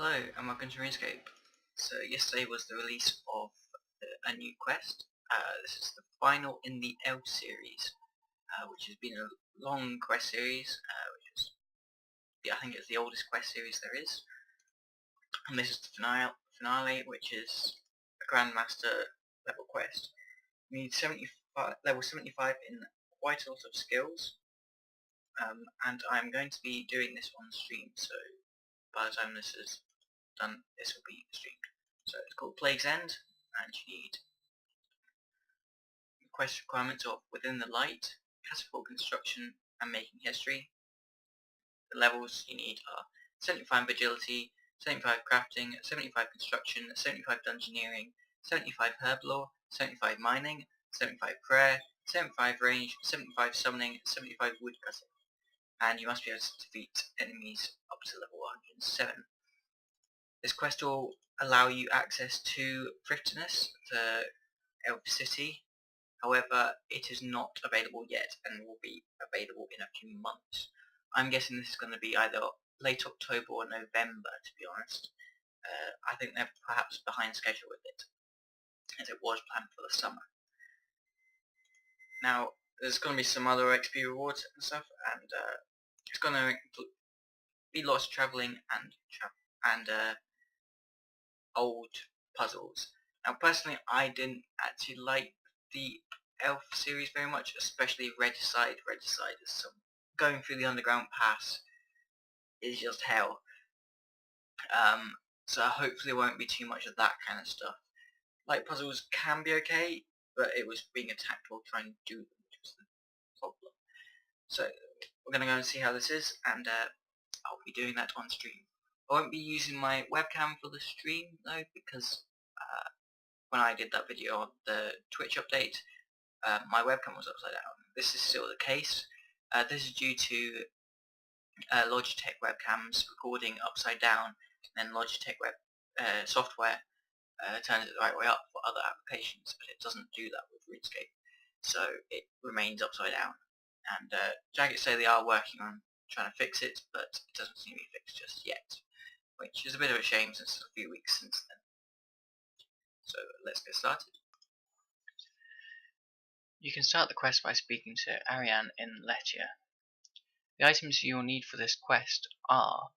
Hello and welcome to Runescape. So yesterday was the release of a new quest. This is the final in the Elf series, which has been a long quest series, I think it's the oldest quest series there is. And this is the finale, which is a Grandmaster level quest. You need level 75 in quite a lot of skills, and I'm going to be doing this on stream, so by the time this is done, this will be streamed. So it's called Plague's End, and you need quest requirements of Within the Light, Catapult Construction, and Making History. The levels you need are 75 Agility, 75 Crafting, 75 Construction, 75 Dungeoneering, 75 Herblore, 75 Mining, 75 Prayer, 75 Range, 75 Summoning, 75 Woodcutting. And you must be able to defeat enemies up to level 107. This quest will allow you access to Thriftiness, the Elf City. However, it is not available yet and will be available in a few months. I'm guessing this is going to be either late October or November, to be honest. I think they're perhaps behind schedule with it, as it was planned for the summer. Now, there's going to be some other XP rewards and stuff, and it's going to be lots of travelling and old puzzles. Now, personally, I didn't actually like the Elf series very much, especially Regicide. Regicide is going through the underground pass is just hell. So hopefully, there won't be too much of that kind of stuff. Light puzzles can be okay, but it was being attacked while trying to do them, which was the problem. So we're going to go and see how this is, and I'll be doing that on stream. I won't be using my webcam for the stream though, because when I did that video on the Twitch update, my webcam was upside down. This is still the case. This is due to Logitech webcams recording upside down, and then Logitech software turns it the right way up for other applications, but it doesn't do that with Runescape, so it remains upside down. And Jagged say they are working on trying to fix it, but it doesn't seem to be fixed just yet, which is a bit of a shame since it's a few weeks since then. So let's get started. You can start the quest by speaking to Arianne in Lletya. The items you will need for this quest are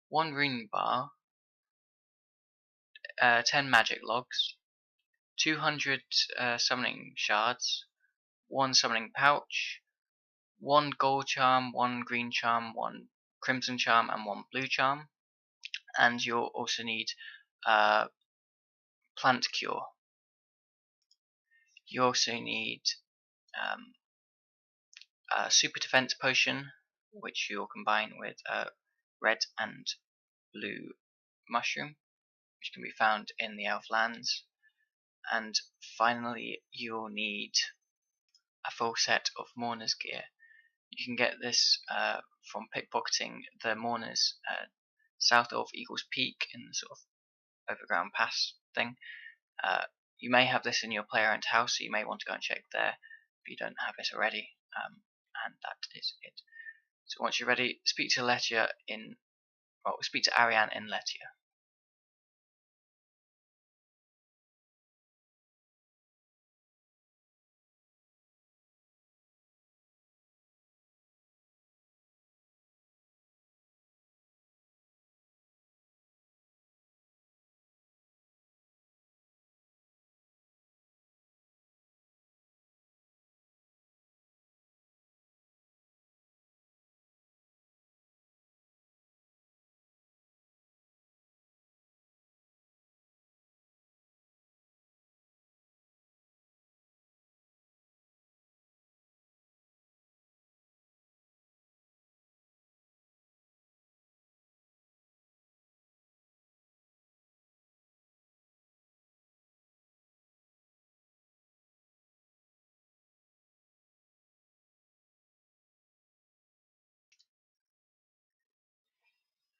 1 rune bar, 10 magic logs, 200 summoning shards, 1 summoning pouch, 1 gold charm, 1 green charm, 1 crimson charm, and 1 blue charm. And you'll also need plant cure. You also need a super defense potion, which you'll combine with red and blue mushroom, which can be found in the elf lands. And finally, you'll need a full set of Mourner's gear. You can get this from pickpocketing the Mourners south of Eagle's Peak in the sort of overground pass thing. You may have this in your player owned house, so you may want to go and check there if you don't have it already. And that is it. So once you're ready, speak to Arianne in Lletya.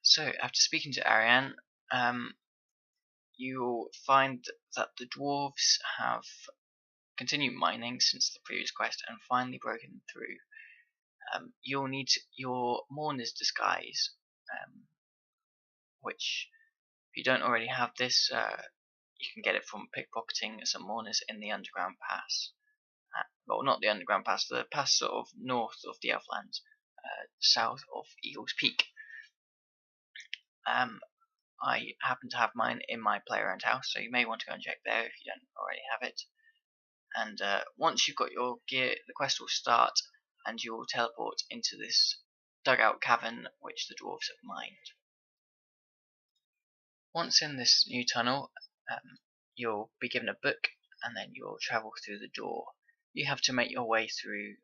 So after speaking to Arianne, you'll find that the dwarves have continued mining since the previous quest and finally broken through. You'll need your Mourner's disguise, which If you don't already have this, you can get it from pickpocketing some Mourners in the Underground Pass. Well, not the Underground Pass, the pass sort of north of the Elflands, south of Eagle's Peak. I happen to have mine in my player-owned house, so you may want to go and check there if you don't already have it. And once you've got your gear, the quest will start, and you will teleport into this dugout cavern which the dwarves have mined. Once in this new tunnel, you'll be given a book, and then you'll travel through the door. You have to make your way through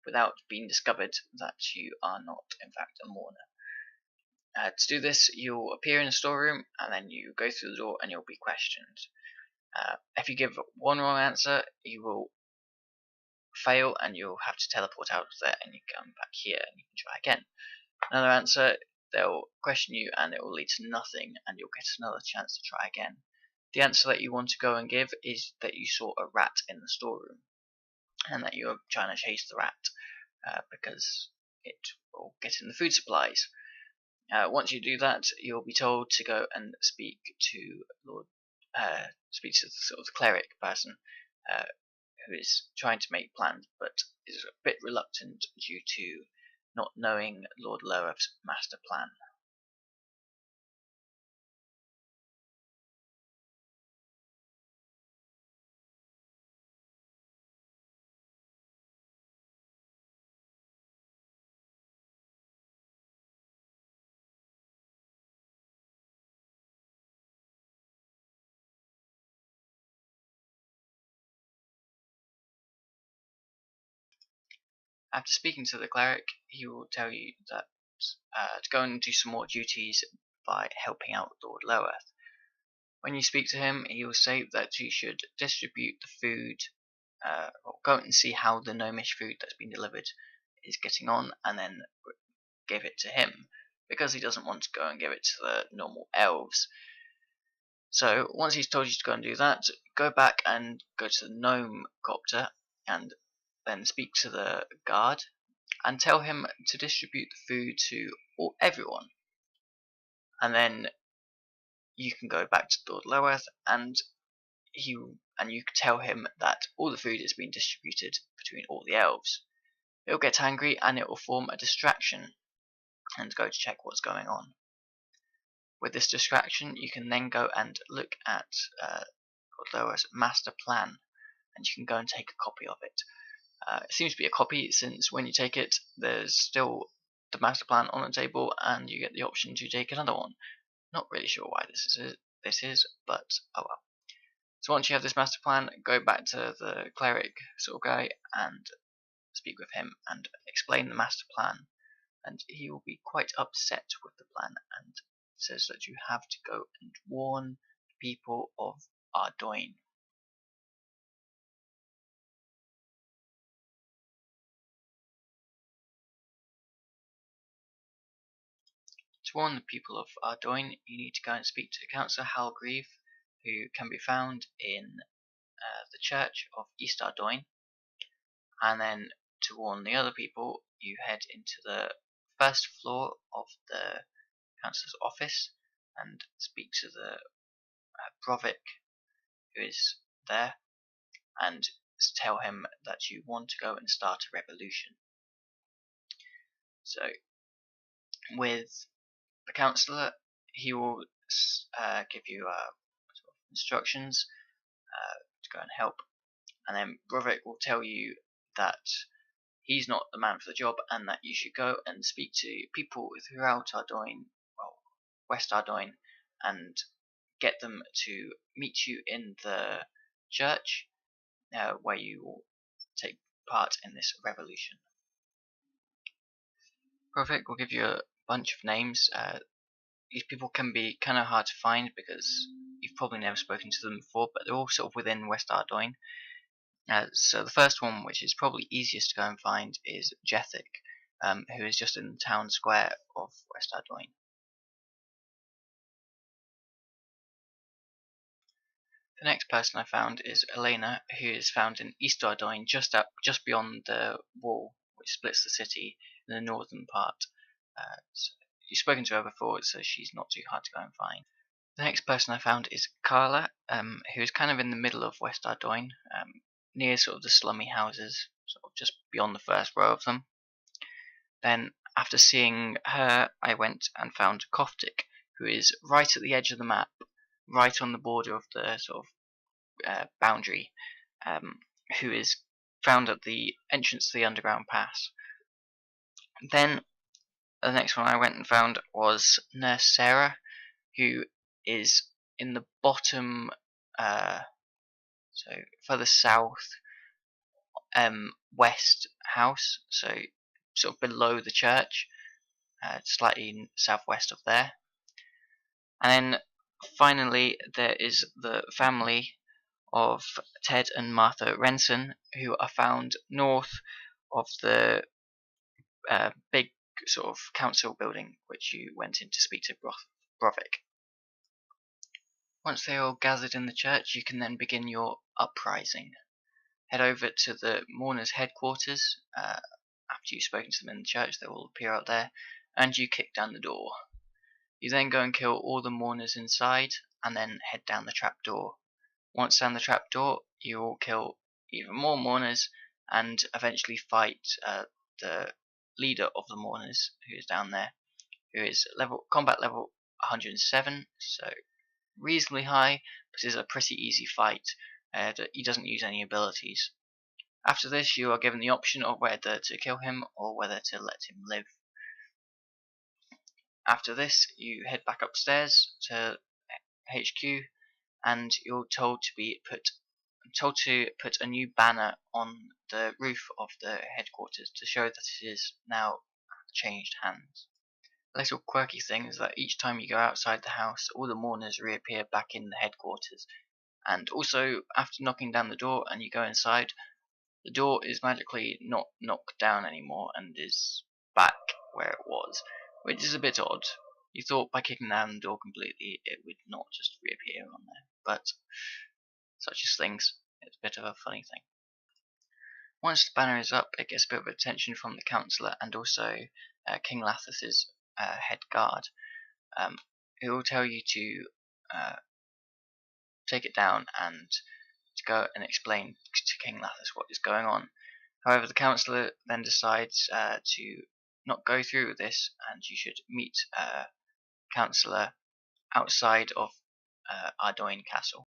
without being discovered that you are not, in fact, a Mourner. To do this, you'll appear in a storeroom, and then you go through the door, and you'll be questioned. If you give one wrong answer, you will fail, and you'll have to teleport out of there, and you come back here, and you can try again. Another answer, they'll question you, and it will lead to nothing, and you'll get another chance to try again. The answer that you want to go and give is that you saw a rat in the storeroom, and that you're trying to chase the rat, because it will get in the food supplies. Once you do that, you'll be told to go and speak to speak to the sort of cleric person who is trying to make plans, but is a bit reluctant due to not knowing Lord Lower's master plan. After speaking to the cleric, he will tell you that to go and do some more duties by helping out Lord Lowerth. When you speak to him, he will say that you should distribute the food, or go and see how the gnomish food that's been delivered is getting on, and then give it to him, because he doesn't want to go and give it to the normal elves. So once he's told you to go and do that, go back and go to the gnome copter, and then speak to the guard, and tell him to distribute the food to everyone. And then you can go back to Lord Lowerth, and you can tell him that all the food is being distributed between all the elves. He'll get angry, and it will form a distraction and go to check what's going on. With this distraction, you can then go and look at Lord Lower's master plan, and you can go and take a copy of it. It seems to be a copy, since when you take it, there's still the master plan on the table, and you get the option to take another one. Not really sure why this is, but oh well. So once you have this master plan, go back to the cleric sort of guy and speak with him and explain the master plan, and he will be quite upset with the plan and says that you have to go and warn the people of Westoyne. To warn the people of Westoyne, you need to go and speak to Councillor Halgreave, who can be found in the church of East Westoyne. And then to warn the other people, you head into the first floor of the councillor's office and speak to the Brovik, who is there, and tell him that you want to go and start a revolution. So with the councillor, he will give you sort of instructions to go and help, and then Brovik will tell you that he's not the man for the job, and that you should go and speak to people throughout Westoyne, well, West Westoyne, and get them to meet you in the church, where you will take part in this revolution. Brovik will give you a bunch of names. These people can be kind of hard to find because you've probably never spoken to them before, but they're all sort of within West Westoyne. So the first one, which is probably easiest to go and find, is Jethic, who is just in the town square of West Westoyne. The next person I found is Elena, who is found in East Westoyne, just beyond the wall which splits the city in the northern part. So you've spoken to her before, so she's not too hard to go and find. The next person I found is Carla, who's kind of in the middle of Westoyne, near sort of the slummy houses, sort of just beyond the first row of them. Then, after seeing her, I went and found Koftik, who is right at the edge of the map, right on the border of the sort of boundary, who is found at the entrance to the underground pass. Then, the next one I went and found was Nurse Sarah, who is in the bottom, so further south, west house, so sort of below the church, slightly southwest of there. And then finally, there is the family of Ted and Martha Renson, who are found north of the big sort of council building, which you went in to speak to Brovik. Once they are all gathered in the church, you can then begin your uprising. Head over to the Mourner's headquarters. After you've spoken to them in the church, they will appear out there, and you kick down the door. You then go and kill all the Mourners inside, and then head down the trapdoor. Once down the trapdoor, you will kill even more Mourners, and eventually fight the leader of the Mourners, who is down there, who is combat level 107, so reasonably high, but is a pretty easy fight. He doesn't use any abilities. After this, you are given the option of whether to kill him or whether to let him live. After this, you head back upstairs to HQ, and you're told to put a new banner on the roof of the headquarters to show that it is now changed hands. A little quirky thing is that each time you go outside the house, all the Mourners reappear back in the headquarters. And also, after knocking down the door and you go inside, the door is magically not knocked down anymore and is back where it was, which is a bit odd. You thought by kicking down the door completely it would not just reappear on there, but such as things, it's a bit of a funny thing. Once the banner is up, it gets a bit of attention from the councillor and also King Lathas's head guard, who will tell you to take it down and to go and explain to King Lathas what is going on. However, the councillor then decides to not go through with this, and you should meet councillor outside of Arianwyn Castle.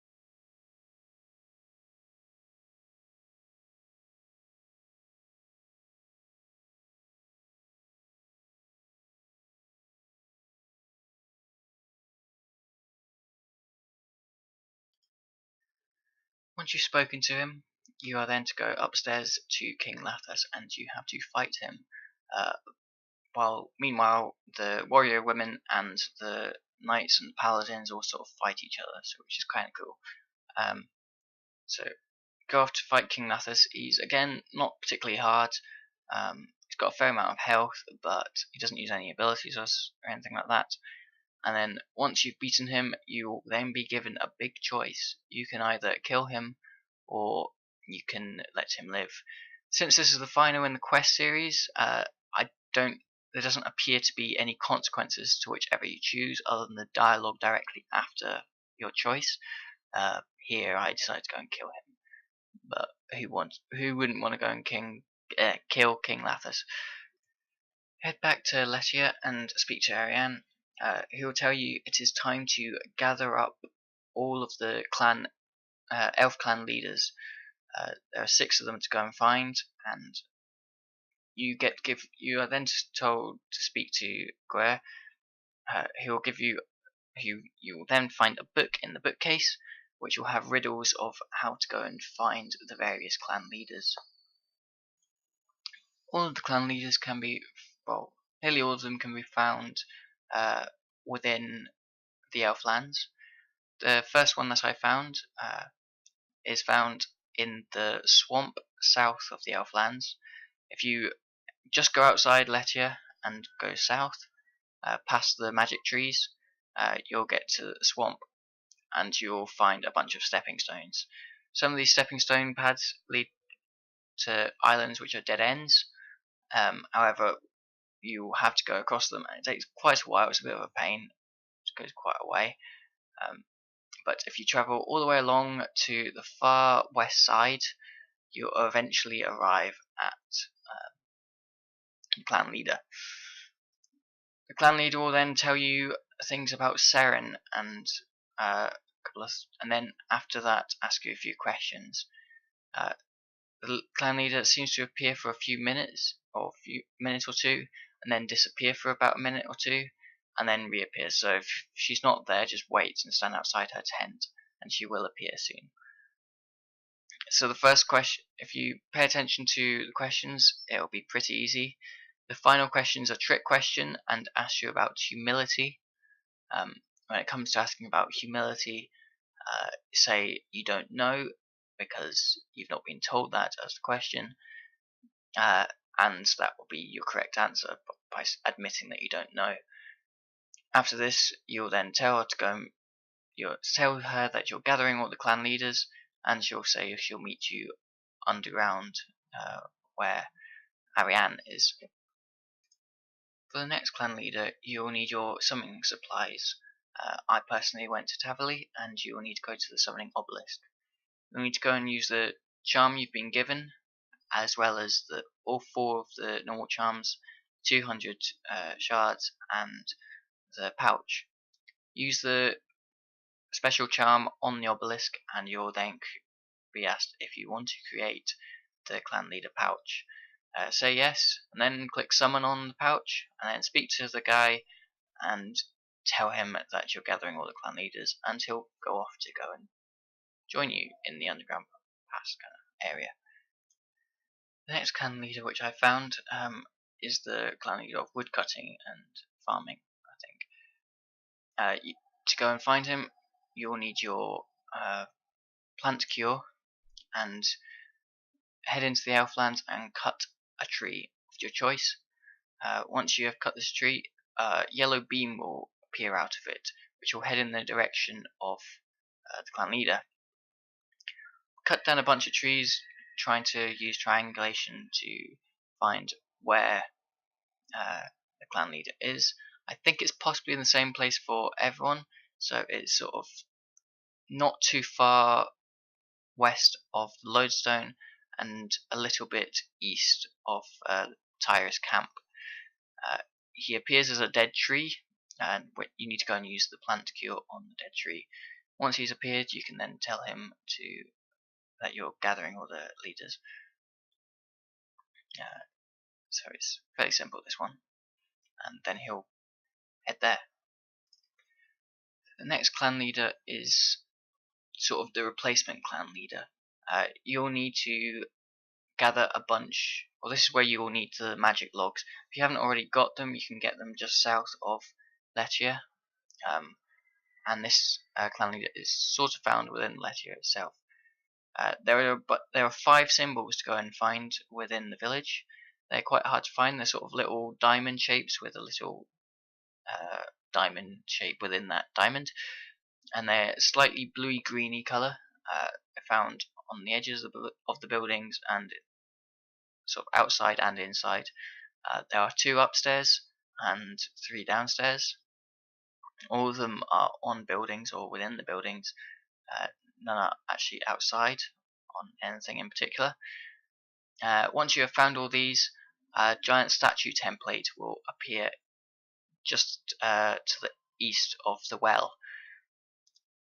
Once you've spoken to him, you are then to go upstairs to King Lathas, and you have to fight him. Meanwhile, the warrior women and the knights and paladins all sort of fight each other, which is kind of cool. So go off to fight King Lathas. He's again not particularly hard. He's got a fair amount of health, but he doesn't use any abilities or anything like that. And then once you've beaten him, you will then be given a big choice. You can either kill him or you can let him live. Since this is the final in the quest series, there doesn't appear to be any consequences to whichever you choose other than the dialogue directly after your choice. Here I decided to go and kill him, but who wouldn't want to go and kill King Lathas? Head back to Lletya and speak to Arianne. He will tell you it is time to gather up all of the elf clan leaders. There are 6 of them to go and find, and you are then told to speak to Guer. He will give you you will then find a book in the bookcase, which will have riddles of how to go and find the various clan leaders. All of the clan leaders can be, well, nearly all of them can be found within the Elflands. The first one that I found is found in the swamp south of the Elflands. If you just go outside Lletya and go south, past the magic trees, you'll get to the swamp and you'll find a bunch of stepping stones. Some of these stepping stone paths lead to islands which are dead ends. However, you have to go across them, and it takes quite a while. It's a bit of a pain. It goes quite a way. But if you travel all the way along to the far west side, you'll eventually arrive at the clan leader. The clan leader will then tell you things about Seren and and then after that ask you a few questions. The clan leader seems to appear for a few minutes or two, and then disappear for about a minute or two, and then reappear. So if she's not there, just wait and stand outside her tent, and she will appear soon. So the first question, if you pay attention to the questions, it'll be pretty easy. The final question is a trick question and asks you about humility. When it comes to asking about humility, say you don't know because you've not been told that as the question, and that will be your correct answer by admitting that you don't know. After this, you'll then tell her to go. You'll tell her that you're gathering all the clan leaders, and she'll say she'll meet you underground where Arianne is. For the next clan leader, you'll need your summoning supplies. I personally went to Tavali, and you will need to go to the summoning obelisk. You'll need to go and use the charm you've been given, as well as all 4 of the normal charms, 200 shards, and the pouch. Use the special charm on the obelisk, and you'll then be asked if you want to create the clan leader pouch. Say yes, and then click summon on the pouch, and then speak to the guy and tell him that you're gathering all the clan leaders, and he'll go off to go and join you in the underground pass kind of area. The next clan leader which I found is the clan leader of woodcutting and farming, I think. To go and find him, you'll need your plant cure and head into the Elflands and cut a tree of your choice. Once you have cut this tree, a yellow beam will appear out of it, which will head in the direction of the clan leader. Cut down a bunch of trees, trying to use triangulation to find where the clan leader is. I think it's possibly in the same place for everyone, so it's sort of not too far west of the lodestone and a little bit east of Tyrus camp. He appears as a dead tree, and you need to go and use the plant cure on the dead tree. Once he's appeared, you can then tell him that you're gathering all the leaders. So it's fairly simple, this one, and then he'll head there. The next clan leader is sort of the replacement clan leader. You'll need to gather a bunch, well, this is where you will need the magic logs. If you haven't already got them, you can get them just south of Lletya, and this clan leader is sort of found within Lletya itself. There are 5 symbols to go and find within the village. They're quite hard to find. They're sort of little diamond shapes with a little diamond shape within that diamond, and they're slightly bluey greeny colour. They're found on the edges of the buildings and sort of outside and inside. There are 2 upstairs and 3 downstairs. All of them are on buildings or within the buildings. None are actually outside on anything in particular. Once you have found all these, a giant statue template will appear just to the east of the well.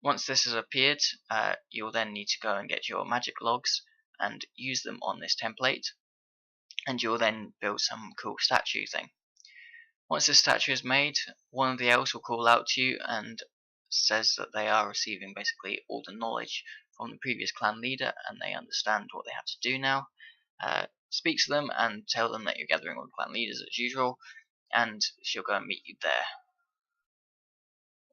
Once this has appeared, you'll then need to go and get your magic logs and use them on this template, and you'll then build some cool statue thing. Once this statue is made, one of the elves will call out to you and says that they are receiving basically all the knowledge from the previous clan leader, and they understand what they have to do now. Speak to them and tell them that you're gathering all the clan leaders as usual, and she'll go and meet you there.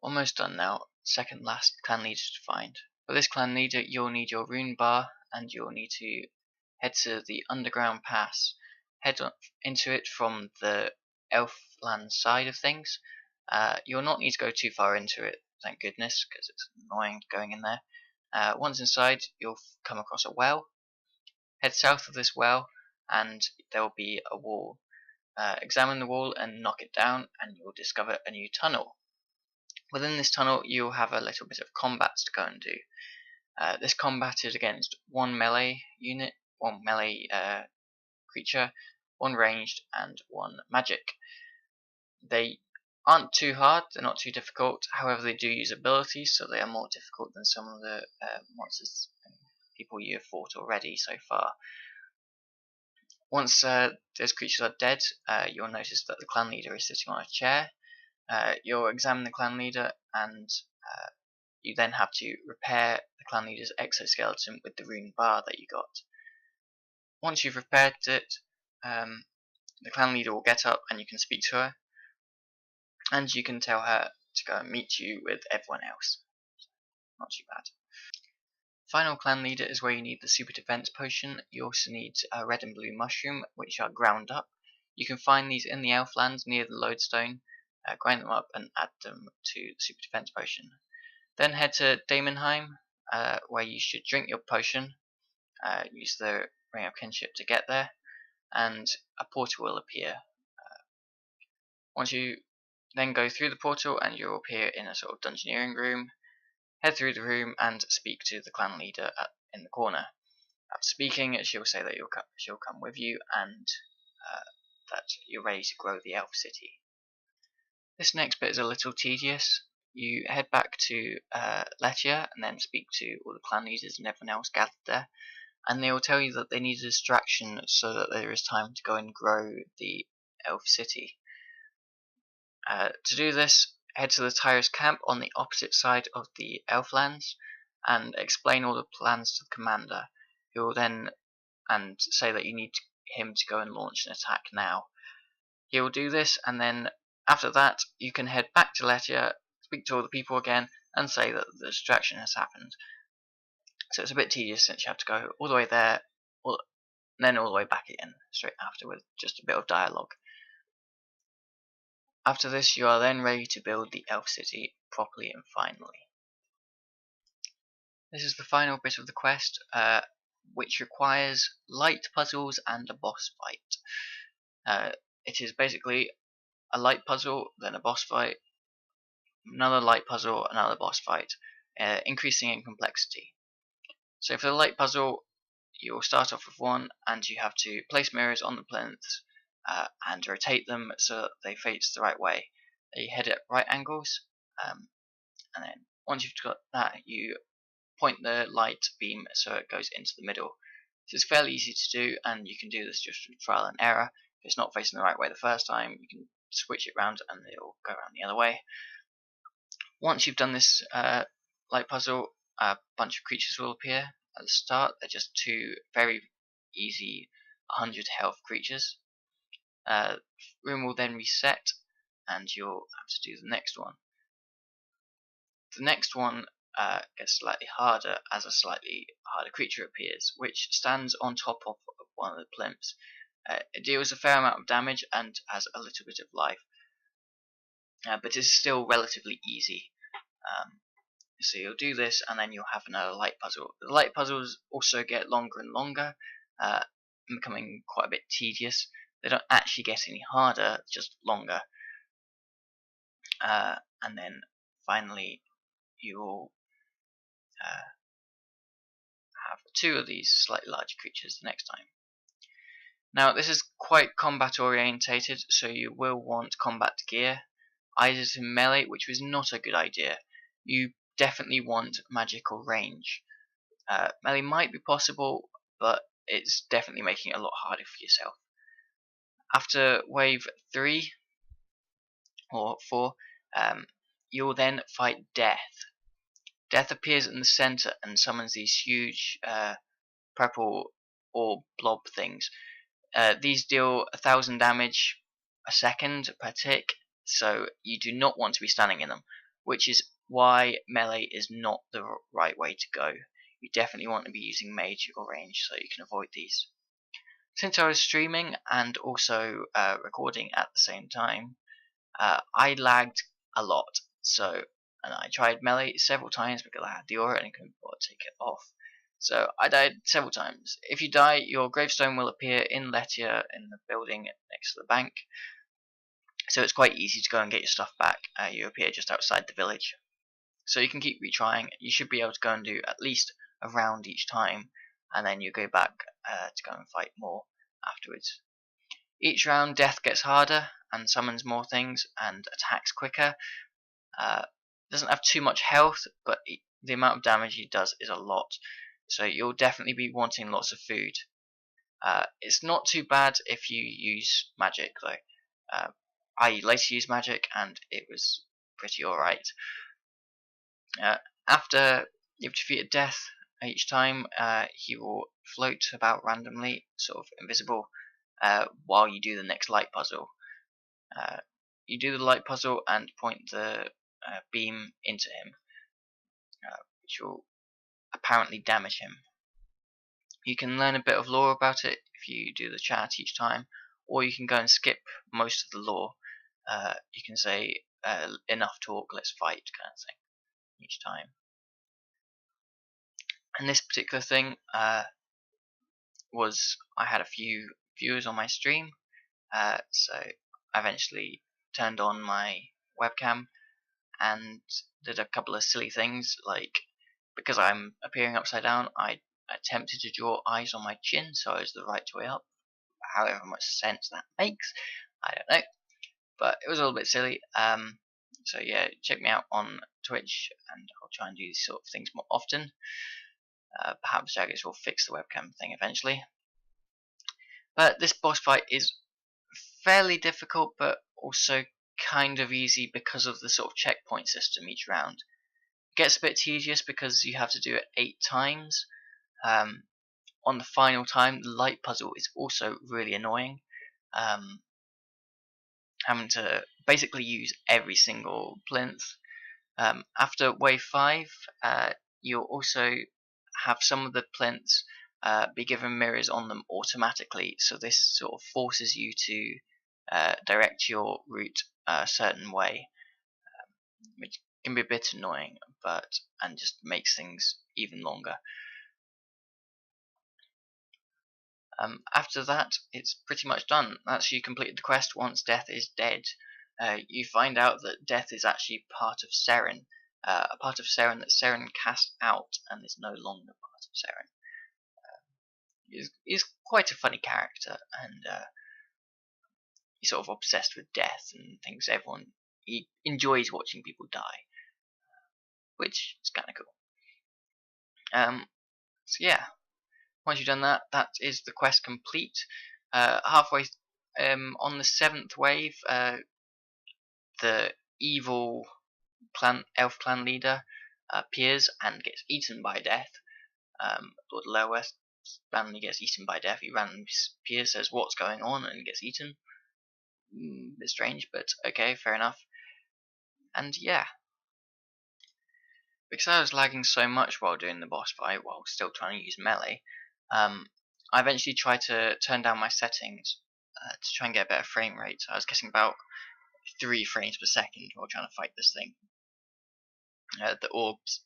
Almost done now. Second last clan leader to find. For this clan leader, you'll need your rune bar, and you'll need to head to the underground pass. Head into it from the Elfland side of things. You'll not need to go too far into it, thank goodness, because it's annoying going in there. Once inside, you'll come across a well. Head south of this well, and there will be a wall. Examine the wall and knock it down, and you'll discover a new tunnel. Within this tunnel you'll have a little bit of combat to go and do. This combat is against one melee unit, one melee creature, one ranged, and one magic. They aren't too hard, they're not too difficult, however they do use abilities, so they are more difficult than some of the monsters and people you have fought already so far. Once those creatures are dead, you'll notice that the clan leader is sitting on a chair. You'll examine the clan leader, and you then have to repair the clan leader's exoskeleton with the rune bar that you got. Once you've repaired it, the clan leader will get up and you can speak to her, and you can tell her to go and meet you with everyone else. Not too bad. Final clan leader is where you need the super defense potion. You also need a red and blue mushroom, which are ground up. You can find these in the Elflands near the lodestone. Grind them up and add them to the super defense potion. Then head to Daemonheim, where you should drink your potion. Use the ring of kinship to get there, and a portal will appear. Once you then go through the portal, and you'll appear in a sort of dungeoneering room. Head through the room and speak to the clan leader in the corner. After speaking, she'll say that she'll come with you, and that you're ready to grow the elf city. This next bit is a little tedious. You head back to Lletya and then speak to all the clan leaders and everyone else gathered there, and they will tell you that they need a distraction so that there is time to go and grow the elf city. To do this, head to the Tyrus camp on the opposite side of the Elflands and explain all the plans to the commander, who will then say that you need him to go and launch an attack now. He will do this, and then after that you can head back to Lletya, speak to all the people again, and say that the distraction has happened. So it's a bit tedious since you have to go all the way there, and then all the way back again straight after with just a bit of dialogue. After this, you are then ready to build the elf city properly and finally. This is the final bit of the quest, which requires light puzzles and a boss fight. It is basically a light puzzle, then a boss fight, another light puzzle, another boss fight, increasing in complexity. So for the light puzzle, you'll start off with one, and you have to place mirrors on the plinths and rotate them so that they face the right way. They head at right angles, and then once you've got that, you point the light beam so it goes into the middle. This is fairly easy to do, and you can do this just through trial and error. If it's not facing the right way the first time, you can switch it around and it'll go around the other way. Once you've done this light puzzle, a bunch of creatures will appear at the start. They're just two very easy 100 health creatures. Room will then reset, and you'll have to do the next one. The next one gets slightly harder as a slightly harder creature appears, which stands on top of one of the plimps. It deals a fair amount of damage and has a little bit of life, but is still relatively easy. So you'll do this, and then you'll have another light puzzle. The light puzzles also get longer and longer, becoming quite a bit tedious. They don't actually get any harder, just longer. And then finally you'll have two of these slightly larger creatures the next time. Now this is quite combat orientated, so you will want combat gear, either to melee, which was not a good idea. You definitely want magical range. Melee might be possible, but it's definitely making it a lot harder for yourself. After wave 3 or 4, you'll then fight Death. Death appears in the center and summons these huge purple orb blob things. These deal 1,000 damage a second per tick, so you do not want to be standing in them, which is why melee is not the right way to go. You definitely want to be using mage or range so you can avoid these. Since I was streaming and also recording at the same time, I lagged a lot, and I tried melee several times because I had the aura and I couldn't take it off. So I died several times. If you die, your gravestone will appear in Lletya in the building next to the bank. So it's quite easy to go and get your stuff back. You appear just outside the village. So you can keep retrying. You should be able to go and do at least a round each time, and then you go back to go and fight more afterwards. Each round, Death gets harder and summons more things and attacks quicker. Doesn't have too much health, but the amount of damage he does is a lot. So you'll definitely be wanting lots of food. It's not too bad if you use magic though. I later used magic and it was pretty alright. After you've defeated Death each time, he will float about randomly, sort of invisible, while you do the next light puzzle. You do the light puzzle and point the beam into him, which will apparently damage him. You can learn a bit of lore about it if you do the chat each time, or you can go and skip most of the lore. You can say, enough talk, let's fight, kind of thing, each time. And this particular thing was, I had a few viewers on my stream, so I eventually turned on my webcam and did a couple of silly things, like, because I'm appearing upside down, I attempted to draw eyes on my chin so I was the right way up. However much sense that makes, I don't know, but it was a little bit silly. So yeah, check me out on Twitch and I'll try and do these sort of things more often. Perhaps Jaggers will fix the webcam thing eventually. But this boss fight is fairly difficult, but also kind of easy because of the sort of checkpoint system each round. It gets a bit tedious because you have to do it 8 times. On the final time, the light puzzle is also really annoying. Having to basically use every single plinth. After wave 5, you'll also have some of the plinths be given mirrors on them automatically, so this sort of forces you to direct your route a certain way, which can be a bit annoying, and just makes things even longer. After that, it's pretty much done. That's you completed the quest once Death is dead. You find out that Death is actually part of Seren, a part of Seren that Seren cast out and is no longer part of Seren. He's quite a funny character, and he's sort of obsessed with death and thinks he enjoys watching people die, which is kind of cool. So yeah, once you've done that, that is the quest complete. Halfway on the 7th wave, the evil elf clan leader appears and gets eaten by Death. Lord Lowest randomly gets eaten by Death. He randomly appears, says what's going on, and gets eaten. A bit strange, but okay, fair enough. And yeah, because I was lagging so much while doing the boss fight, while still trying to use melee, I eventually tried to turn down my settings to try and get a better frame rate. So I was getting about 3 frames per second while trying to fight this thing. The orbs,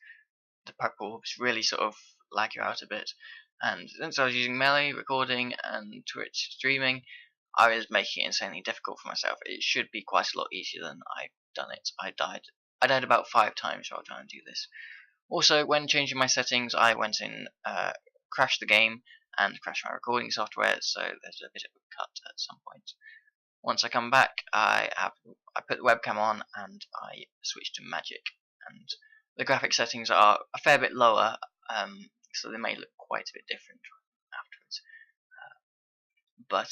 the purple orbs, really sort of lag you out a bit. And since I was using melee, recording, and Twitch streaming, I was making it insanely difficult for myself. It should be quite a lot easier than I've done it. I died about 5 times while trying to do this. Also, when changing my settings, I went in, crashed the game, and crashed my recording software, so there's a bit of a cut at some point. Once I come back, I put the webcam on and I switched to magic, and the graphic settings are a fair bit lower, so they may look quite a bit different afterwards. But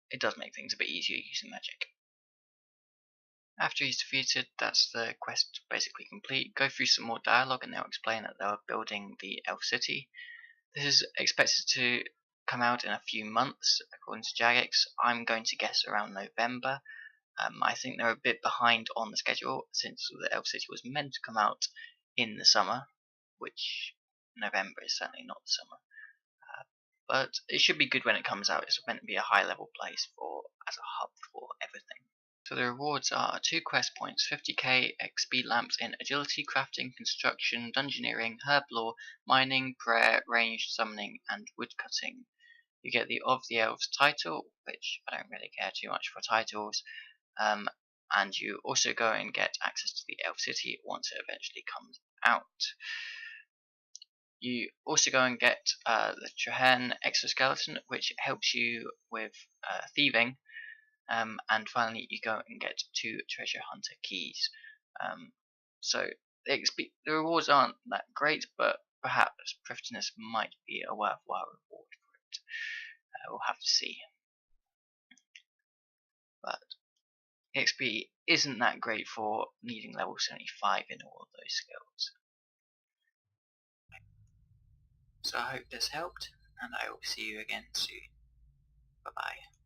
it does make things a bit easier using magic. After he's defeated, that's the quest basically complete. Go through some more dialogue and they'll explain that they're building the Elf City. This is expected to come out in a few months, according to Jagex. I'm going to guess around November. I think they're a bit behind on the schedule since the Elf City was meant to come out in the summer, which November is certainly not the summer. But it should be good when it comes out. It's meant to be a high level place as a hub for everything. So the rewards are 2 quest points, 50k XP lamps in agility, crafting, construction, dungeoneering, herb lore, mining, prayer, ranged summoning, and woodcutting. You get the Of the Elves title, which I don't really care too much for titles. and you also go and get access to the Elf City once it eventually comes out. You also go and get the Trehen exoskeleton, which helps you with thieving, and finally you go and get 2 treasure hunter keys. So the rewards aren't that great, but perhaps thriftiness might be a worthwhile reward for it. We'll have to see. But XP isn't that great for needing level 75 in all of those skills. So I hope this helped, and I will see you again soon. Bye bye.